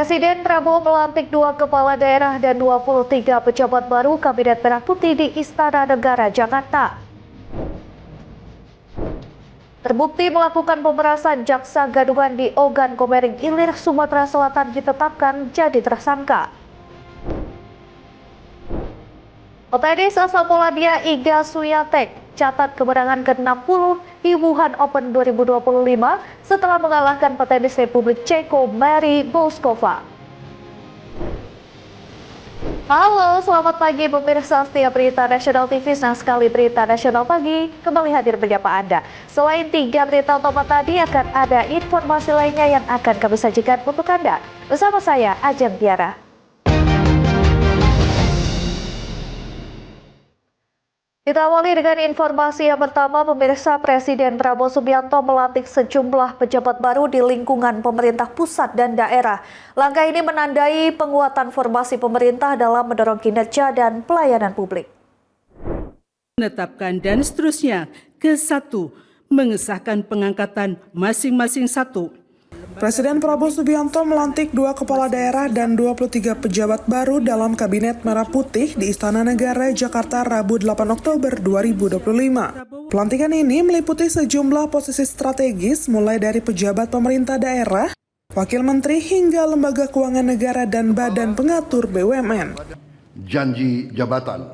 Presiden Prabowo melantik 2 kepala daerah dan 23 pejabat baru Kabinet Merah Putih di Istana Negara, Jakarta. Terbukti melakukan pemerasan, Jaksa Gadungan di Ogan Komering Ilir, Sumatera Selatan ditetapkan jadi tersangka. Petenis asal Polandia Iga Swiatek catat kemenangan ke-60 di Wuhan Open 2025 setelah mengalahkan petenis Republik Ceko Mary Bouzkova. Halo, selamat pagi pemirsa setia Berita Nasional TV. Senang sekali Berita Nasional Pagi kembali hadir menyapa Anda. Selain 3 berita utama tadi, akan ada informasi lainnya yang akan kami sajikan untuk Anda. Bersama saya, Ajeng Tiara. Kita awali dengan informasi yang pertama, pemirsa. Presiden Prabowo Subianto melantik sejumlah pejabat baru di lingkungan pemerintah pusat dan daerah. Langkah ini menandai penguatan formasi pemerintah dalam mendorong kinerja dan pelayanan publik. Menetapkan dan seterusnya. Ke-1, mengesahkan pengangkatan masing-masing satu. Presiden Prabowo Subianto melantik 2 kepala daerah dan 23 pejabat baru dalam Kabinet Merah Putih di Istana Negara, Jakarta, Rabu 8 Oktober 2025. Pelantikan ini meliputi sejumlah posisi strategis mulai dari pejabat pemerintah daerah, wakil menteri hingga lembaga keuangan negara dan badan pengatur BUMN. Janji jabatan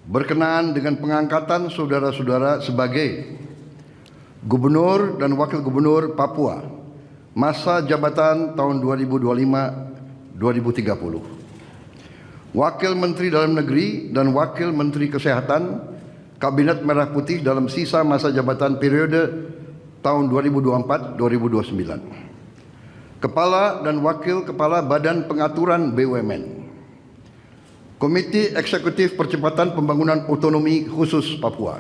berkenaan dengan pengangkatan saudara-saudara sebagai Gubernur dan Wakil Gubernur Papua masa jabatan tahun 2025-2030, Wakil Menteri Dalam Negeri dan Wakil Menteri Kesehatan Kabinet Merah Putih dalam sisa masa jabatan periode tahun 2024-2029, Kepala dan Wakil Kepala Badan Pengaturan BUMN, Komite Eksekutif Percepatan Pembangunan Otonomi Khusus Papua,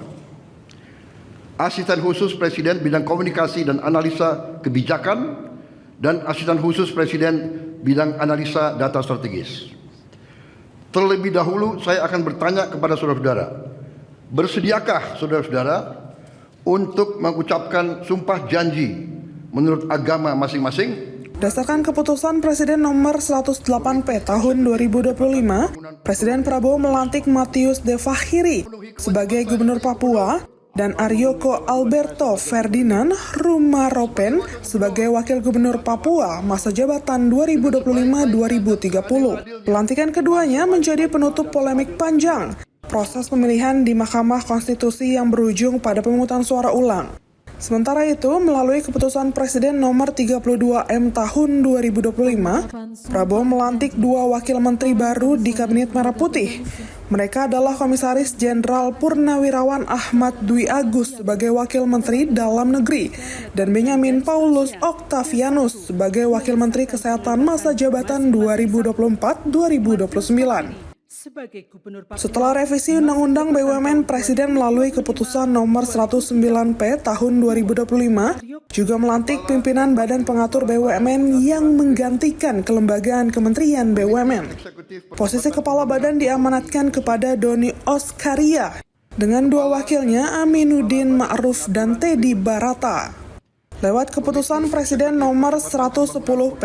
Asisten Khusus Presiden Bidang Komunikasi dan Analisa Kebijakan, dan Asisten Khusus Presiden Bidang Analisa Data Strategis. Terlebih dahulu saya akan bertanya kepada saudara-saudara, bersediakah saudara-saudara untuk mengucapkan sumpah janji menurut agama masing-masing? Berdasarkan keputusan Presiden nomor 108P tahun 2025, Presiden Prabowo melantik Matius De Fahiri sebagai Gubernur Papua dan Aryoko Alberto Ferdinand Rumaropen sebagai Wakil Gubernur Papua masa jabatan 2025-2030. Pelantikan keduanya menjadi penutup polemik panjang proses pemilihan di Mahkamah Konstitusi yang berujung pada pemungutan suara ulang. Sementara itu, melalui keputusan Presiden nomor 32M tahun 2025, Prabowo melantik 2 wakil menteri baru di Kabinet Merah Putih. Mereka adalah Komisaris Jenderal Purnawirawan Ahmad Dwi Agus sebagai Wakil Menteri Dalam Negeri dan Benyamin Paulus Octavianus sebagai Wakil Menteri Kesehatan masa jabatan 2024-2029. Setelah revisi Undang-Undang BUMN, Presiden melalui keputusan nomor 109P tahun 2025 juga melantik pimpinan Badan Pengatur BUMN yang menggantikan kelembagaan Kementerian BUMN. Posisi kepala badan diamanatkan kepada Doni Oskaria dengan 2 wakilnya Aminuddin Ma'ruf dan Teddy Barata. Lewat keputusan Presiden nomor 110P,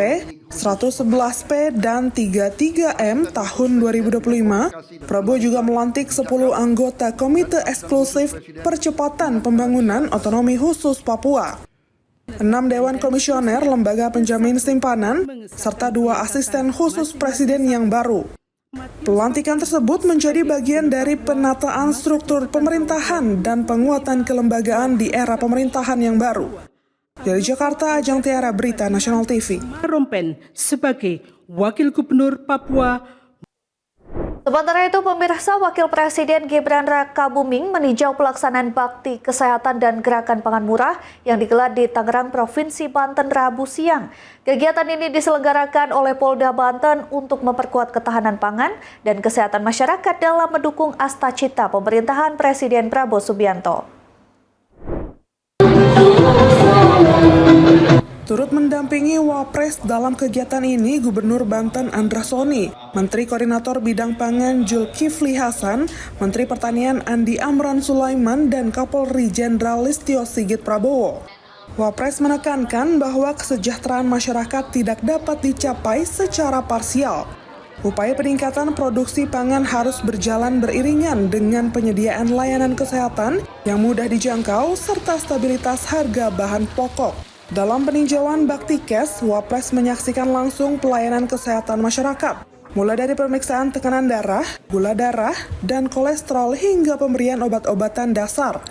111P, dan 33M tahun 2025, Prabowo juga melantik 10 anggota Komite Eksklusif Percepatan Pembangunan Otonomi Khusus Papua, 6 Dewan Komisioner Lembaga Penjamin Simpanan, serta 2 asisten khusus Presiden yang baru. Pelantikan tersebut menjadi bagian dari penataan struktur pemerintahan dan penguatan kelembagaan di era pemerintahan yang baru. Dari Jakarta, Ajeng Tiara, Berita Nasional TV. Rompen sebagai Wakil Gubernur Papua. Sementara itu, pemirsa, Wakil Presiden Gibran Rakabuming meninjau pelaksanaan bakti kesehatan dan gerakan pangan murah yang digelar di Tangerang, Provinsi Banten, Rabu siang. Kegiatan ini diselenggarakan oleh Polda Banten untuk memperkuat ketahanan pangan dan kesehatan masyarakat dalam mendukung Astacita pemerintahan Presiden Prabowo Subianto. Turut mendampingi Wapres dalam kegiatan ini Gubernur Banten Andra Soni, Menteri Koordinator Bidang Pangan Zulkifli Hasan, Menteri Pertanian Andi Amran Sulaiman, dan Kapolri Jenderal Listio Sigit Prabowo. Wapres menekankan bahwa kesejahteraan masyarakat tidak dapat dicapai secara parsial. Upaya peningkatan produksi pangan harus berjalan beriringan dengan penyediaan layanan kesehatan yang mudah dijangkau serta stabilitas harga bahan pokok. Dalam peninjauan Baktikes, Wapres menyaksikan langsung pelayanan kesehatan masyarakat, mulai dari pemeriksaan tekanan darah, gula darah, dan kolesterol hingga pemberian obat-obatan dasar.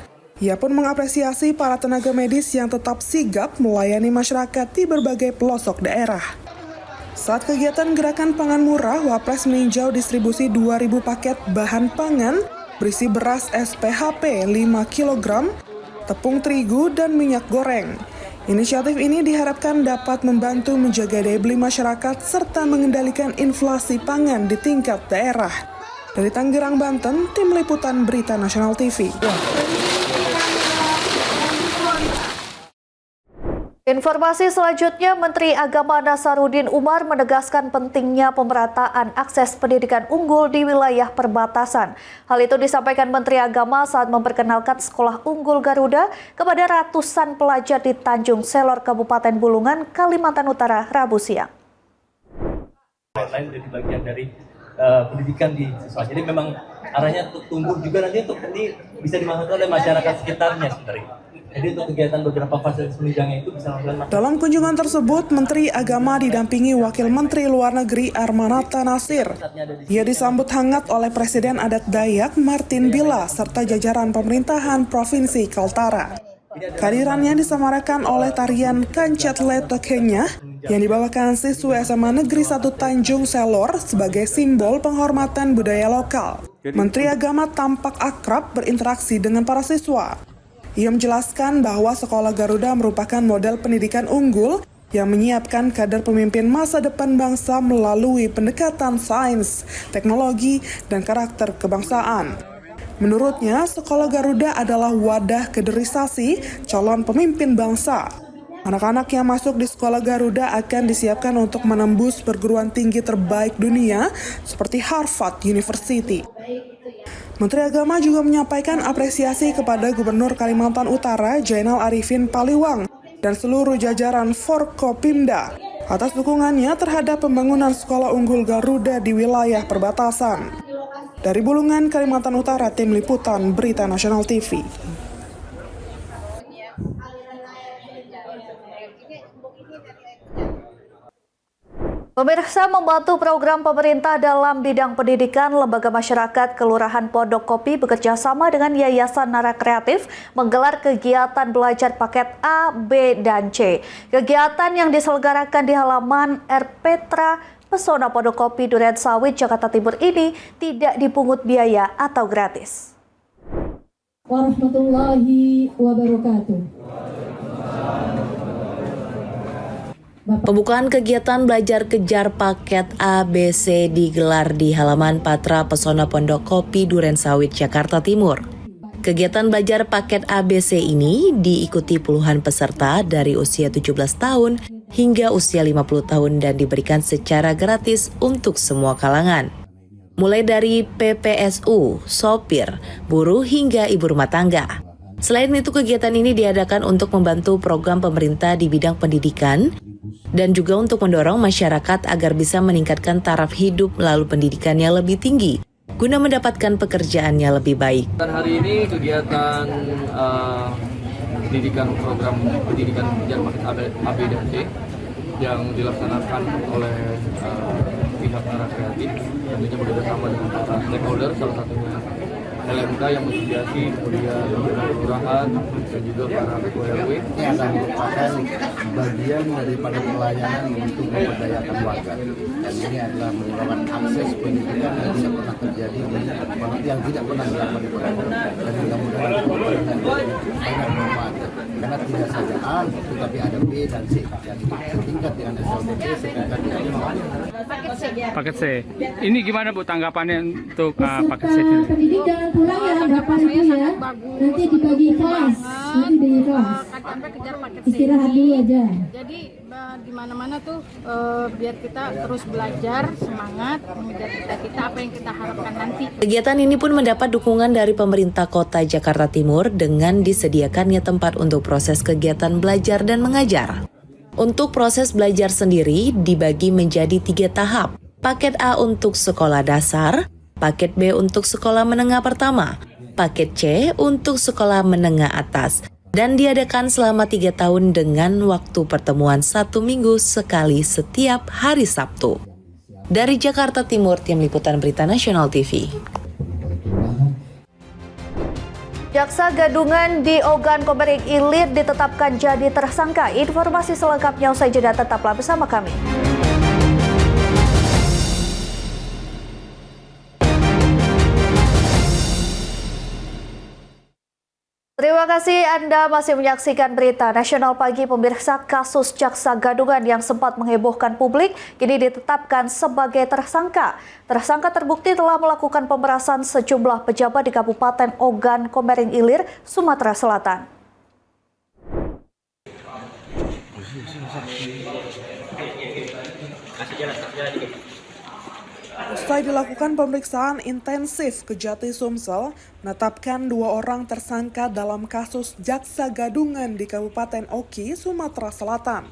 Ia pun mengapresiasi para tenaga medis yang tetap sigap melayani masyarakat di berbagai pelosok daerah. Saat kegiatan Gerakan Pangan Murah, Wapres meninjau distribusi 2.000 paket bahan pangan berisi beras SPHP 5 kg, tepung terigu, dan minyak goreng. Inisiatif ini diharapkan dapat membantu menjaga daya beli masyarakat serta mengendalikan inflasi pangan di tingkat daerah. Dari Tangerang, Banten, Tim Liputan Berita Nasional TV. Informasi selanjutnya, Menteri Agama Nasaruddin Umar menegaskan pentingnya pemerataan akses pendidikan unggul di wilayah perbatasan. Hal itu disampaikan Menteri Agama saat memperkenalkan Sekolah Unggul Garuda kepada ratusan pelajar di Tanjung Selor, Kabupaten Bulungan, Kalimantan Utara, Rabu siang. Lain dari bagian dari pendidikan di siswa. Jadi memang arahnya tumbuh juga nanti untuk bisa dimanfaatkan oleh masyarakat sekitarnya sebenarnya. Jadi untuk kegiatan beberapa fasilitas penunjangnya itu bisa melakukan. Dalam kunjungan tersebut, Menteri Agama didampingi Wakil Menteri Luar Negeri Armanata Nasir. Ia disambut hangat oleh Presiden Adat Dayak Martin Bila serta jajaran pemerintahan Provinsi Kaltara. Kehadirannya disamarakan oleh tarian Kancet Letokenya yang dibawakan siswa SMA Negeri 1 Tanjung Selor sebagai simbol penghormatan budaya lokal. Menteri Agama tampak akrab berinteraksi dengan para siswa. Ia menjelaskan bahwa Sekolah Garuda merupakan model pendidikan unggul yang menyiapkan kader pemimpin masa depan bangsa melalui pendekatan sains, teknologi, dan karakter kebangsaan. Menurutnya, Sekolah Garuda adalah wadah kaderisasi calon pemimpin bangsa. Anak-anak yang masuk di Sekolah Garuda akan disiapkan untuk menembus perguruan tinggi terbaik dunia seperti Harvard University. Menteri Agama juga menyampaikan apresiasi kepada Gubernur Kalimantan Utara Jainal Arifin Paliwang dan seluruh jajaran Forkopimda atas dukungannya terhadap pembangunan Sekolah Unggul Garuda di wilayah perbatasan. Dari Bulungan, Kalimantan Utara, Tim Liputan Berita Nasional TV. Pemirsa, membantu program pemerintah dalam bidang pendidikan, Lembaga Masyarakat Kelurahan Pondok Kopi bekerja sama dengan Yayasan Nara Kreatif menggelar kegiatan belajar paket A, B, dan C. Kegiatan yang diselenggarakan di halaman Erpetra Pesona Pondok Kopi Duren Sawit, Jakarta Timur ini tidak dipungut biaya atau gratis. Warahmatullahi wabarakatuh. Pembukaan kegiatan belajar kejar paket ABC digelar di halaman Patra Pesona Pondok Kopi Duren Sawit, Jakarta Timur. Kegiatan belajar paket ABC ini diikuti puluhan peserta dari usia 17 tahun hingga usia 50 tahun dan diberikan secara gratis untuk semua kalangan. Mulai dari PPSU, sopir, buruh hingga ibu rumah tangga. Selain itu, kegiatan ini diadakan untuk membantu program pemerintah di bidang pendidikan dan juga untuk mendorong masyarakat agar bisa meningkatkan taraf hidup melalui pendidikannya lebih tinggi guna mendapatkan pekerjaannya lebih baik. Hari ini kegiatan program pendidikan kejar paket AB dan C yang dilaksanakan oleh pihak Nara Kreatif, tentunya bekerjasama dengan para stakeholder, salah satunya LMK yang menginisiasi, kemudian kelurahan dan juga para RW. Ini akan merupakan bagian daripada pelayanan untuk memberdayakan warga. Dan ini adalah merupakan akses pendidikan yang tidak pernah terjadi yang tidak pernah dilakukan di Pondok. Dan mudah-mudahan banyak manfaat. Karena tidak saja A, tetapi ada B dan C. Dan itu setingkat dengan SLBC, setingkat dengan paket C. Ini gimana Bu tanggapannya untuk paket C ini? Pendidik jangan pulang ya, Bapak Ibu ya. Nanti dibagi kelas. Nanti dibagi kelas. Istirahat dulu aja. Jadi ya di mana-mana tuh biar kita terus belajar, semangat, mengejar cita-cita apa yang kita harapkan nanti. Kegiatan ini pun mendapat dukungan dari pemerintah Kota Jakarta Timur dengan disediakannya tempat untuk proses kegiatan belajar dan mengajar. Untuk proses belajar sendiri dibagi menjadi 3 tahap. Paket A untuk sekolah dasar, paket B untuk sekolah menengah pertama, paket C untuk sekolah menengah atas, dan diadakan selama 3 tahun dengan waktu pertemuan 1 minggu sekali setiap hari Sabtu. Dari Jakarta Timur, Tim Liputan Berita Nasional TV. Jaksa Gadungan di Ogan Komering Ilir ditetapkan jadi tersangka. Informasi selengkapnya usai jeda, tetaplah bersama kami. Terima kasih Anda masih menyaksikan Berita Nasional Pagi. Pemirsa, kasus Jaksa Gadungan yang sempat menghebohkan publik kini ditetapkan sebagai tersangka. Tersangka terbukti telah melakukan pemerasan sejumlah pejabat di Kabupaten Ogan Komering Ilir, Sumatera Selatan. Usai dilakukan pemeriksaan intensif, Kejati Sumsel menetapkan 2 orang tersangka dalam kasus Jaksa Gadungan di Kabupaten Oki, Sumatera Selatan.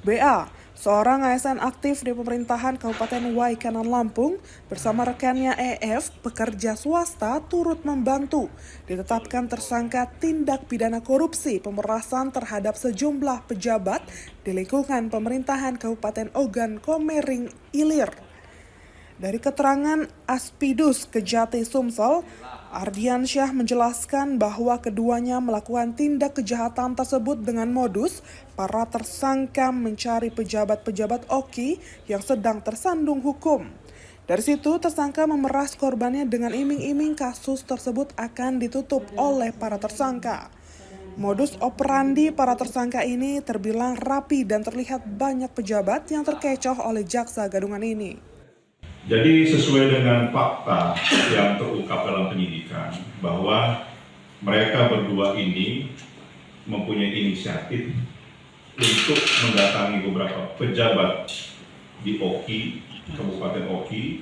BA, seorang ASN aktif di pemerintahan Kabupaten Waikanan Lampung, bersama rekannya EF, pekerja swasta, turut membantu. Ditetapkan tersangka tindak pidana korupsi pemerasan terhadap sejumlah pejabat di lingkungan pemerintahan Kabupaten Ogan Komering Ilir. Dari keterangan Aspidus Kejati Sumsel, Ardiansyah menjelaskan bahwa keduanya melakukan tindak kejahatan tersebut dengan modus para tersangka mencari pejabat-pejabat Oki yang sedang tersandung hukum. Dari situ tersangka memeras korbannya dengan iming-iming kasus tersebut akan ditutup oleh para tersangka. Modus operandi para tersangka ini terbilang rapi dan terlihat banyak pejabat yang terkecoh oleh Jaksa Gadungan ini. Jadi sesuai dengan fakta yang terungkap dalam penyidikan bahwa mereka berdua ini mempunyai inisiatif untuk mendatangi beberapa pejabat di Oki, Kabupaten Oki,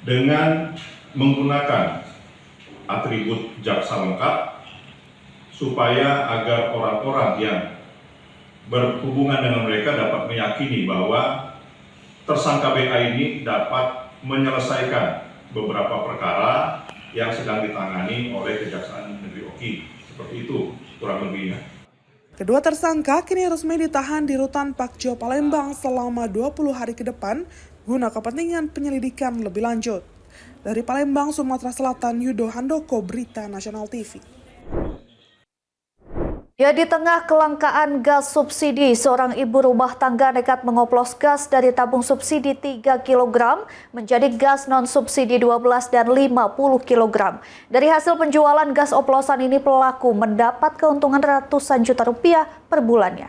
dengan menggunakan atribut jaksa lengkap supaya agar orang-orang yang berhubungan dengan mereka dapat meyakini bahwa tersangka BA ini dapat menyelesaikan beberapa perkara yang sedang ditangani oleh Kejaksaan Negeri Oki. Seperti itu kurang lebihnya. Kedua tersangka kini resmi ditahan di Rutan Pakjo Palembang selama 20 hari ke depan guna kepentingan penyelidikan lebih lanjut. Dari Palembang, Sumatera Selatan, Yudo Handoko, Berita Nasional TV. Ya, di tengah kelangkaan gas subsidi, seorang ibu rumah tangga nekat mengoplos gas dari tabung subsidi 3 kg menjadi gas non-subsidi 12 dan 50 kg. Dari hasil penjualan gas oplosan ini, pelaku mendapat keuntungan ratusan juta rupiah per bulannya.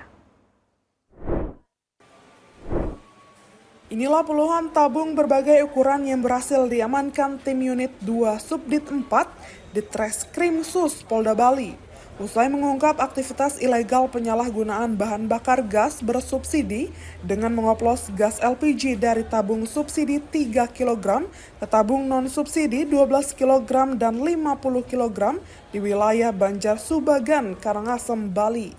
Inilah puluhan tabung berbagai ukuran yang berhasil diamankan tim unit 2 Subdit 4 di Treskrim Sus Polda Bali. Usai mengungkap aktivitas ilegal penyalahgunaan bahan bakar gas bersubsidi dengan mengoplos gas LPG dari tabung subsidi 3 kg ke tabung non-subsidi 12 kg dan 50 kg di wilayah Banjar Subagan, Karangasem, Bali.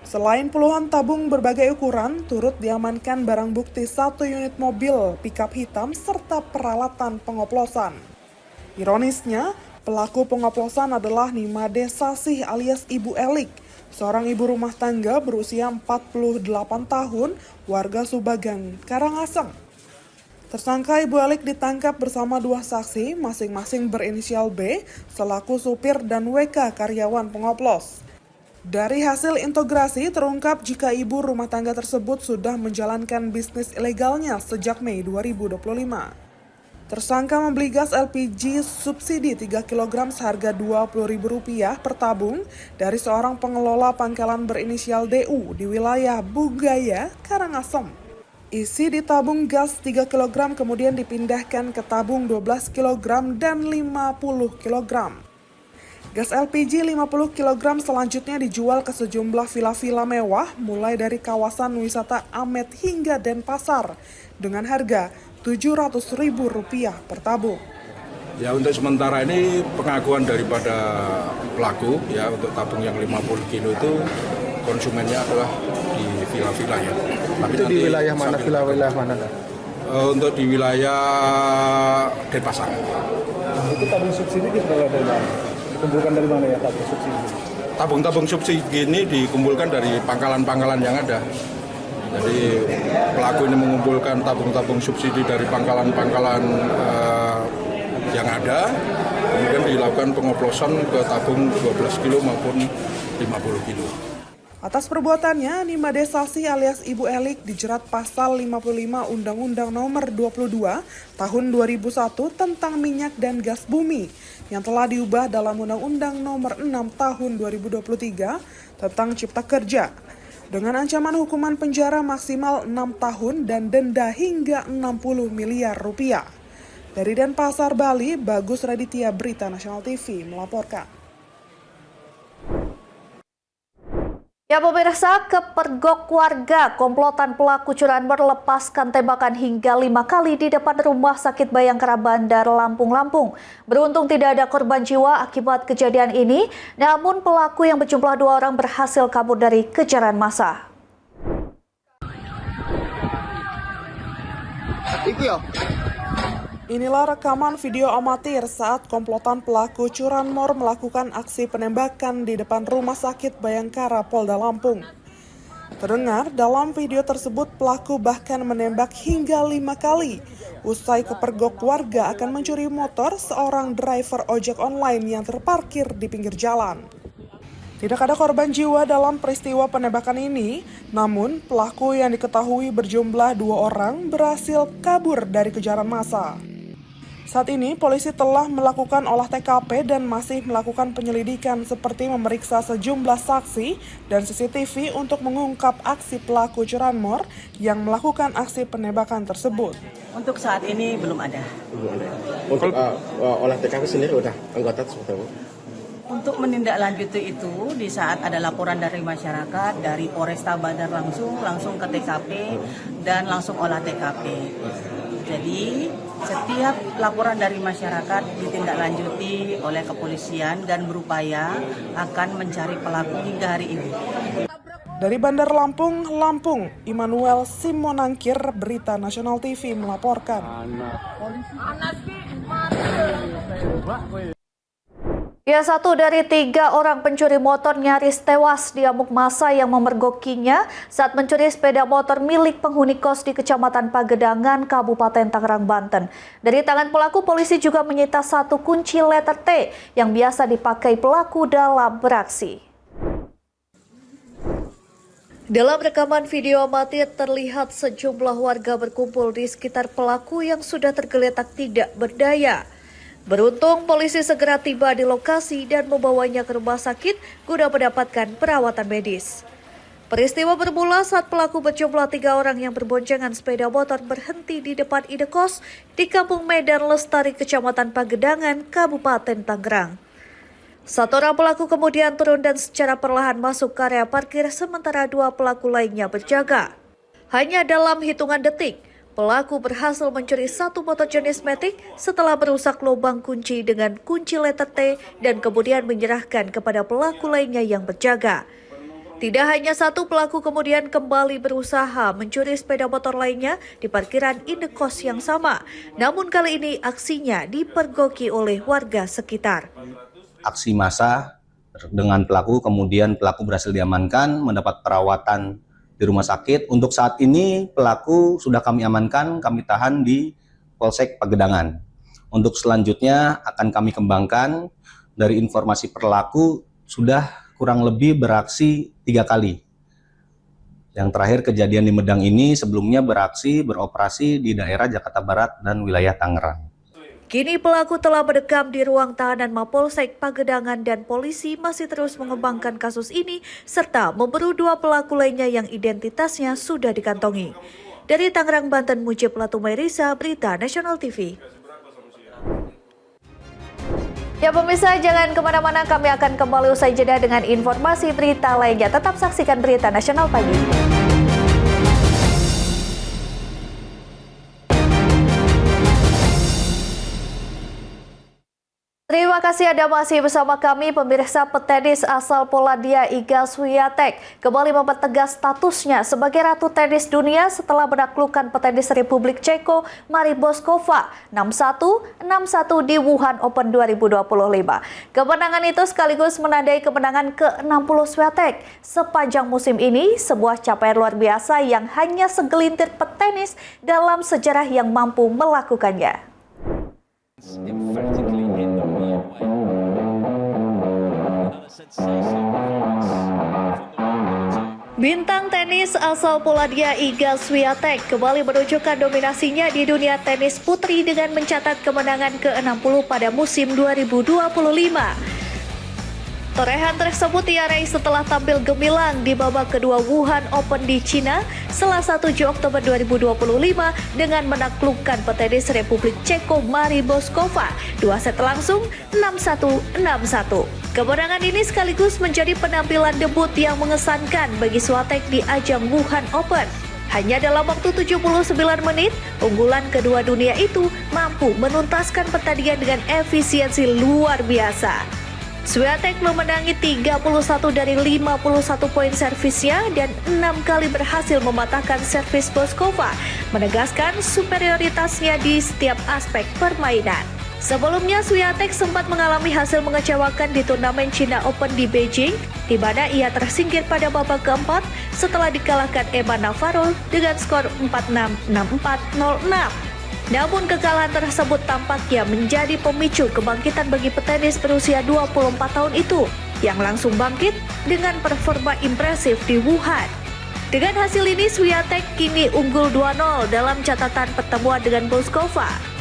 Selain puluhan tabung berbagai ukuran, turut diamankan barang bukti 1 unit mobil pickup hitam serta peralatan pengoplosan. Ironisnya, pelaku pengoplosan adalah Nimade Sasih alias Ibu Elik, seorang ibu rumah tangga berusia 48 tahun, warga Subagan, Karangasem. Tersangka Ibu Elik ditangkap bersama 2 saksi, masing-masing berinisial B, selaku supir dan WK karyawan pengoplos. Dari hasil integrasi terungkap jika ibu rumah tangga tersebut sudah menjalankan bisnis ilegalnya sejak Mei 2025. Tersangka membeli gas LPG subsidi 3 kg seharga Rp20.000 per tabung dari seorang pengelola pangkalan berinisial DU di wilayah Bugaya, Karangasem. Isi di tabung gas 3 kg kemudian dipindahkan ke tabung 12 kg dan 50 kg. Gas LPG 50 kg selanjutnya dijual ke sejumlah villa-villa mewah mulai dari kawasan wisata Amet hingga Denpasar dengan harga Rp700.000 per tabung. Ya, untuk sementara ini pengakuan daripada pelaku ya, untuk tabung yang 50 kilo itu konsumennya adalah di villa-villa ya. Tapi itu di wilayah mana? Villa-villa mana? Untuk di wilayah Denpasar. Itu tabung subsidi dikumpulkan dari mana ya tabung subsidi? Tabung-tabung subsidi ini dikumpulkan dari pangkalan-pangkalan yang ada. Jadi pelaku ini mengumpulkan tabung-tabung subsidi dari pangkalan-pangkalan yang ada, kemudian dilakukan pengoplosan ke tabung 12 kilo maupun 50 kilo. Atas perbuatannya, Nima Desasi alias Ibu Elik dijerat pasal 55 Undang-Undang Nomor 22 Tahun 2001 tentang minyak dan gas bumi yang telah diubah dalam Undang-Undang Nomor 6 Tahun 2023 tentang Cipta Kerja dengan ancaman hukuman penjara maksimal 6 tahun dan denda hingga 60 miliar rupiah. Dari Denpasar, Bali, Bagus Raditya, Berita Nasional TV melaporkan. Ya pemirsa, kepergok warga komplotan pelaku curanmor lepaskan tembakan hingga 5 kali di depan Rumah Sakit Bayangkara Bandar Lampung. Beruntung tidak ada korban jiwa akibat kejadian ini, namun pelaku yang berjumlah 2 orang berhasil kabur dari kejaran massa. Inilah rekaman video amatir saat komplotan pelaku curanmor melakukan aksi penembakan di depan Rumah Sakit Bayangkara Polda Lampung. Terdengar dalam video tersebut pelaku bahkan menembak hingga 5 kali. Usai kepergok warga akan mencuri motor seorang driver ojek online yang terparkir di pinggir jalan. Tidak ada korban jiwa dalam peristiwa penembakan ini, namun pelaku yang diketahui berjumlah 2 orang berhasil kabur dari kejaran massa. Saat ini, polisi telah melakukan olah TKP dan masih melakukan penyelidikan seperti memeriksa sejumlah saksi dan CCTV untuk mengungkap aksi pelaku curanmor yang melakukan aksi penembakan tersebut. Untuk saat ini belum ada. Untuk olah TKP sendiri udah anggota seperti apa? Untuk menindaklanjuti itu, di saat ada laporan dari masyarakat, dari Polresta Bandar langsung ke TKP dan langsung olah TKP. Jadi, setiap laporan dari masyarakat ditindaklanjuti oleh kepolisian dan berupaya akan mencari pelaku hingga hari ini. Dari Bandar Lampung, Immanuel Simonangkir, Berita Nasional TV melaporkan. Ya, 1 dari 3 orang pencuri motor nyaris tewas di amuk massa yang memergokinya saat mencuri sepeda motor milik penghuni kos di Kecamatan Pagedangan, Kabupaten Tangerang, Banten. Dari tangan pelaku, polisi juga menyita 1 kunci letter T yang biasa dipakai pelaku dalam beraksi. Dalam rekaman video amatir terlihat sejumlah warga berkumpul di sekitar pelaku yang sudah tergeletak tidak berdaya. Beruntung polisi segera tiba di lokasi dan membawanya ke rumah sakit guna mendapatkan perawatan medis. Peristiwa bermula saat pelaku berjumlah 3 orang yang berboncengan sepeda motor berhenti di depan indekos di Kampung Medan Lestari, Kecamatan Pagedangan, Kabupaten Tangerang. 1 orang pelaku kemudian turun dan secara perlahan masuk ke area parkir sementara 2 pelaku lainnya berjaga. Hanya dalam hitungan detik, pelaku berhasil mencuri 1 motor jenis Matic setelah merusak lubang kunci dengan kunci letter T dan kemudian menyerahkan kepada pelaku lainnya yang berjaga. Tidak hanya 1 pelaku kemudian kembali berusaha mencuri sepeda motor lainnya di parkiran indekos yang sama. Namun kali ini aksinya dipergoki oleh warga sekitar. Aksi massa dengan pelaku, kemudian pelaku berhasil diamankan, mendapat perawatan di rumah sakit. Untuk saat ini pelaku sudah kami amankan, kami tahan di Polsek Pagedangan. Untuk selanjutnya akan kami kembangkan. Dari informasi pelaku sudah kurang lebih beraksi 3 kali. Yang terakhir kejadian di Medang ini sebelumnya beroperasi di daerah Jakarta Barat dan wilayah Tangerang. Kini pelaku telah mendekam di ruang tahanan Mapolsek Pagedangan dan polisi masih terus mengembangkan kasus ini serta memburu 2 pelaku lainnya yang identitasnya sudah dikantongi. Dari Tangerang, Banten, Mujib Latumairisa, Berita Nasional TV. Ya pemirsa, jangan kemana-mana, kami akan kembali usai jeda dengan informasi berita lainnya. Tetap saksikan Berita Nasional Pagi. Terima kasih Anda masih bersama kami. Pemirsa, petenis asal Polandia Iga Swiatek kembali mempertegas statusnya sebagai ratu tenis dunia setelah menaklukkan petenis Republik Ceko Maria Boskova 6-1, 6-1 di Wuhan Open 2025. Kemenangan itu sekaligus menandai kemenangan ke-60 Swiatek sepanjang musim ini, sebuah capaian luar biasa yang hanya segelintir petenis dalam sejarah yang mampu melakukannya. Bintang tenis asal Polandia Iga Swiatek kembali menunjukkan dominasinya di dunia tenis putri dengan mencatat kemenangan ke-60 pada musim 2025. Torehan tersebut ia raih setelah tampil gemilang di babak kedua Wuhan Open di Cina Selasa 7 Oktober 2025 dengan menaklukkan petenis Republik Ceko Maria Boskova 2 set langsung 6-1, 6-1. Kemenangan ini sekaligus menjadi penampilan debut yang mengesankan bagi Swiatek di ajang Wuhan Open. Hanya dalam waktu 79 menit, unggulan kedua dunia itu mampu menuntaskan pertandingan dengan efisiensi luar biasa. Swiatek memenangi 31 dari 51 poin servisnya dan 6 kali berhasil mematahkan servis Boskova, menegaskan superioritasnya di setiap aspek permainan. Sebelumnya, Swiatek sempat mengalami hasil mengecewakan di turnamen China Open di Beijing, di mana ia tersingkir pada babak keempat setelah dikalahkan Emma Navarro dengan skor 4-6, 6-4, 0-6. Namun kekalahan tersebut tampaknya menjadi pemicu kebangkitan bagi petenis berusia 24 tahun itu, yang langsung bangkit dengan performa impresif di Wuhan. Dengan hasil ini, Swiatek kini unggul 2-0 dalam catatan pertemuan dengan Boskova.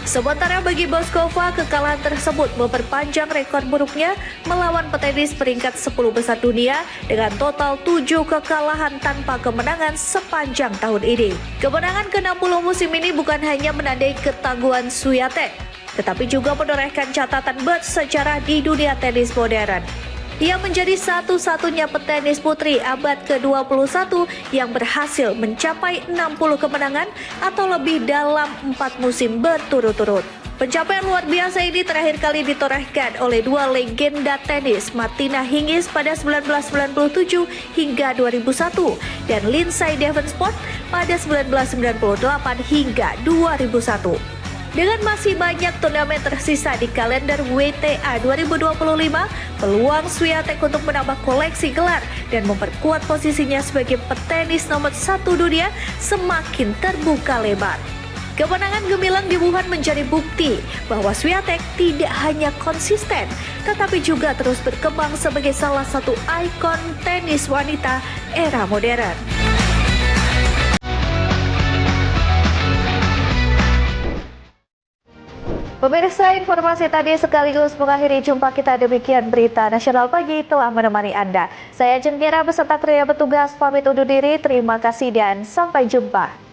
Sementara bagi Boskova, kekalahan tersebut memperpanjang rekor buruknya melawan petenis peringkat 10 besar dunia dengan total 7 kekalahan tanpa kemenangan sepanjang tahun ini. Kemenangan ke-60 musim ini bukan hanya menandai ketangguhan Swiatek, tetapi juga menorehkan catatan bersejarah di dunia tenis modern. Ia menjadi satu-satunya petenis putri abad ke-21 yang berhasil mencapai 60 kemenangan atau lebih dalam 4 musim berturut-turut. Pencapaian luar biasa ini terakhir kali ditorehkan oleh dua legenda tenis, Martina Hingis pada 1997 hingga 2001 dan Lindsay Davenport pada 1998 hingga 2001. Dengan masih banyak turnamen tersisa di kalender WTA 2025, peluang Swiatek untuk menambah koleksi gelar dan memperkuat posisinya sebagai petenis nomor 1 dunia semakin terbuka lebar. Kemenangan gemilang di Wuhan menjadi bukti bahwa Swiatek tidak hanya konsisten, tetapi juga terus berkembang sebagai salah satu ikon tenis wanita era modern. Pemirsa, informasi tadi sekaligus mengakhiri jumpa kita. Demikian Berita Nasional Pagi telah menemani Anda. Saya Jengkira beserta pria petugas pamit undur diri. Terima kasih dan sampai jumpa.